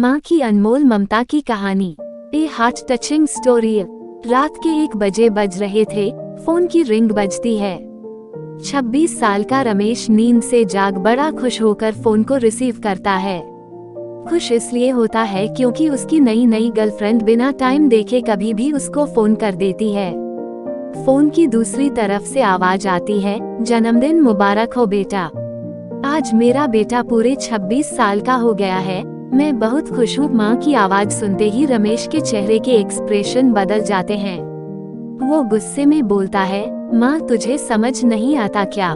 माँ की अनमोल ममता की कहानी। ए हार्ट टचिंग स्टोरी। रात के 1 बजे बज रहे थे, फोन की रिंग बजती है। 26 साल का रमेश नींद से जाग बड़ा खुश होकर फोन को रिसीव करता है। खुश इसलिए होता है क्योंकि उसकी नई गर्लफ्रेंड बिना टाइम देखे कभी भी उसको फोन कर देती है। फोन की दूसरी तरफ से आवाज आती है, जन्मदिन मुबारक हो बेटा। आज मेरा बेटा पूरे 26 साल का हो गया है। मैं बहुत खुश हूँ। माँ की आवाज सुनते ही रमेश के चेहरे के एक्सप्रेशन बदल जाते हैं। वो गुस्से में बोलता है, माँ तुझे समझ नहीं आता क्या?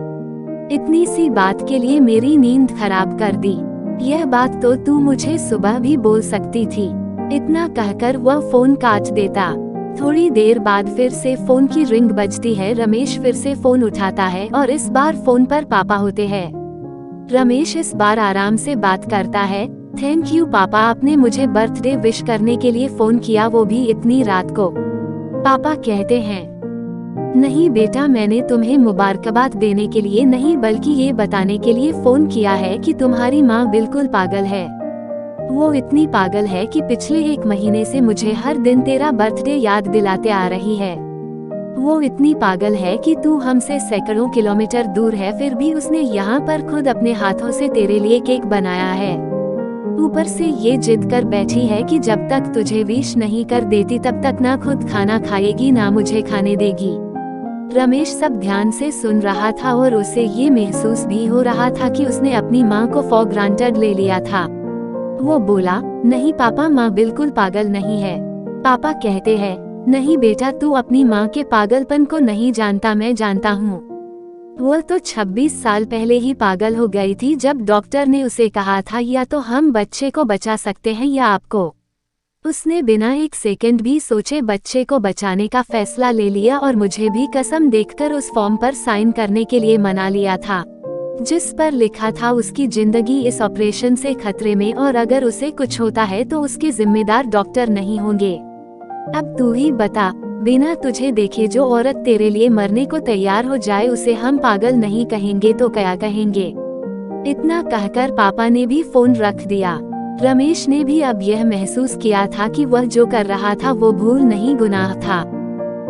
इतनी सी बात के लिए मेरी नींद खराब कर दी। यह बात तो तू मुझे सुबह भी बोल सकती थी। इतना कहकर वह फोन काट देता। थोड़ी देर बाद फिर से फोन की रिंग बजती है। रमेश फिर से फोन उठाता है और इस बार फोन पर पापा होते हैं। रमेश इस बार आराम से बात करता है। थैंक यू पापा, आपने मुझे बर्थडे विश करने के लिए फोन किया, वो भी इतनी रात को। पापा कहते हैं, नहीं बेटा, मैंने तुम्हें मुबारकबाद देने के लिए नहीं बल्कि ये बताने के लिए फोन किया है कि तुम्हारी माँ बिल्कुल पागल है। वो इतनी पागल है कि पिछले 1 महीने से मुझे हर दिन तेरा बर्थडे याद दिलाते आ रही है। वो इतनी पागल है कि तू हमसे सैकड़ों किलोमीटर दूर है, फिर भी उसने यहाँ पर खुद अपने हाथों से तेरे लिए केक बनाया है। ऊपर से ये जिद कर बैठी है कि जब तक तुझे विश नहीं कर देती तब तक ना खुद खाना खाएगी ना मुझे खाने देगी। रमेश सब ध्यान से सुन रहा था और उसे ये महसूस भी हो रहा था कि उसने अपनी माँ को फॉर ग्रांटेड ले लिया था। वो बोला, नहीं पापा, माँ बिल्कुल पागल नहीं है। पापा कहते हैं, नहीं बेटा, तू अपनी माँ के पागलपन को नहीं जानता, मैं जानता हूँ। वो तो 26 साल पहले ही पागल हो गई थी जब डॉक्टर ने उसे कहा था या तो हम बच्चे को बचा सकते हैं या आपको। उसने बिना 1 सेकंड भी सोचे बच्चे को बचाने का फैसला ले लिया और मुझे भी कसम देखकर उस फॉर्म पर साइन करने के लिए मना लिया था, जिस पर लिखा था उसकी जिंदगी इस ऑपरेशन से खतरे में और अगर उसे कुछ होता है तो उसके जिम्मेदार डॉक्टर नहीं होंगे। अब तू ही बता, बिना तुझे देखे जो औरत तेरे लिए मरने को तैयार हो जाए उसे हम पागल नहीं कहेंगे तो क्या कहेंगे? इतना कहकर पापा ने भी फोन रख दिया। रमेश ने भी अब यह महसूस किया था कि वह जो कर रहा था वो भूल नहीं, गुनाह था।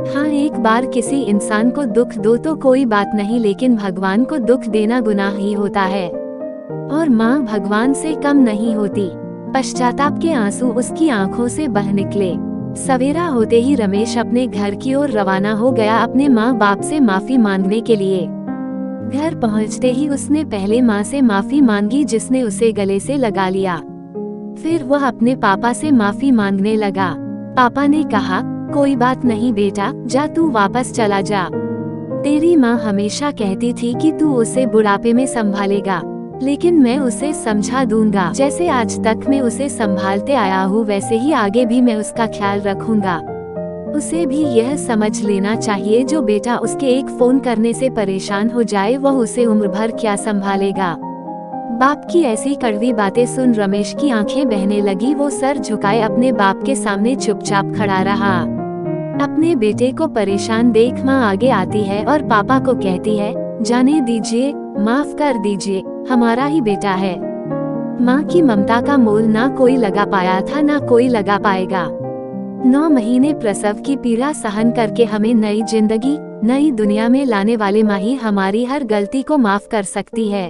हाँ, एक बार किसी इंसान को दुख दो तो कोई बात नहीं, लेकिन भगवान को दुख देना गुनाह ही होता है। और माँ भगवान से कम नहीं होती। पश्चाताप के आंसू उसकी आंखों से बह निकले। सवेरा होते ही रमेश अपने घर की ओर रवाना हो गया अपने माँ बाप से माफी मांगने के लिए। घर पहुँचते ही उसने पहले माँ से माफी मांगी जिसने उसे गले से लगा लिया। फिर वह अपने पापा से माफी मांगने लगा। पापा ने कहा, कोई बात नहीं बेटा, जा तू वापस चला जा। तेरी माँ हमेशा कहती थी कि तू उसे बुढ़ापे में संभालेगा, लेकिन मैं उसे समझा दूंगा। जैसे आज तक मैं उसे संभालते आया हूँ वैसे ही आगे भी मैं उसका ख्याल रखूंगा। उसे भी यह समझ लेना चाहिए जो बेटा उसके एक फोन करने से परेशान हो जाए वह उसे उम्र भर क्या संभालेगा। बाप की ऐसी कड़वी बातें सुन रमेश की आंखें बहने लगी। वो सर झुकाए अपने बाप के सामने चुपचाप खड़ा रहा। अपने बेटे को परेशान देख माँ आगे आती है और पापा को कहती है, जाने दीजिए, माफ कर दीजिए, हमारा ही बेटा है। माँ की ममता का मोल ना कोई लगा पाया था ना कोई लगा पाएगा। 9 महीने प्रसव की पीड़ा सहन करके हमें नई जिंदगी, नई दुनिया में लाने वाले माँ ही हमारी हर गलती को माफ कर सकती है।